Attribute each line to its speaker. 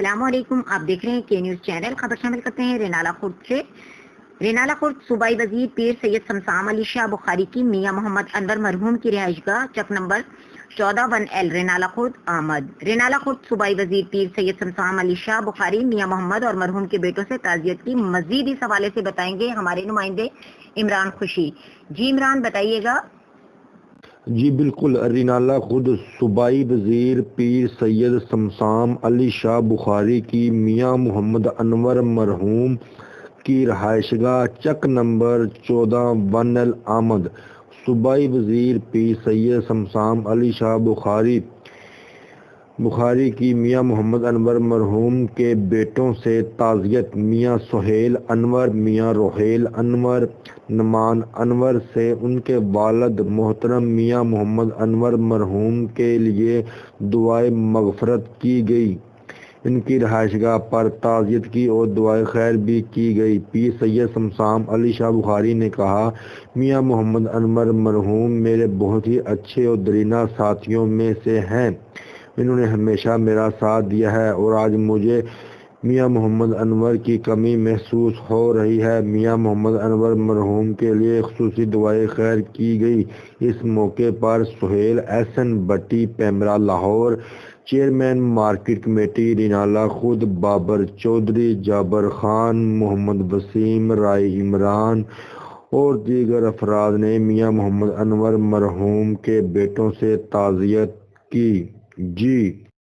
Speaker 1: السلام علیکم، آپ دیکھ رہے ہیں کے نیوز چینل۔ خبر شامل کرتے ہیں رینالہ خرد سے۔ رینالہ خرد صوبائی وزیر پیر سید شمسام علی شاہ بخاری کی میاں محمد انور مرحوم کی رہائش گاہ چک نمبر 14 1L رینالہ خرد آمد۔ رینالہ خرد صوبائی وزیر پیر سید شمسام علی شاہ بخاری میاں محمد اور مرحوم کے بیٹوں سے تعزیت کی۔ مزید اس حوالے سے بتائیں گے ہمارے نمائندے عمران خوشی۔ جی عمران، بتائیے گا۔
Speaker 2: جی بالکل، رینالہ خرد صوبائی وزیر پیر سید شمسام علی شاہ بخاری کی میاں محمد انور مرحوم کی رہائش گاہ چک نمبر 14 1L آمد۔ صوبائی وزیر پیر سید شمسام علی شاہ بخاری کی میاں محمد انور مرحوم کے بیٹوں سے تعزیت۔ میاں سہیل انور، میاں روحیل انور، نعمان انور سے ان کے والد محترم میاں محمد انور مرحوم کے لیے دعائے مغفرت کی گئی۔ ان کی رہائش گاہ پر تعزیت کی اور دعائے خیر بھی کی گئی۔ پیر سید شمسام علی شاہ بخاری نے کہا، میاں محمد انور مرحوم میرے بہت ہی اچھے اور درینہ ساتھیوں میں سے ہیں۔ انہوں نے ہمیشہ میرا ساتھ دیا ہے اور آج مجھے میاں محمد انور کی کمی محسوس ہو رہی ہے۔ میاں محمد انور مرحوم کے لیے خصوصی دعائے خیر کی گئی۔ اس موقع پر Sohail Ahsan Batti PEMRA Lahore, chairman market committee Renala Khurd Babar Chaudhry, جابر خان، محمد وسیم، رائی عمران اور دیگر افراد نے میاں محمد انور مرحوم کے بیٹوں سے تعزیت کی۔ جی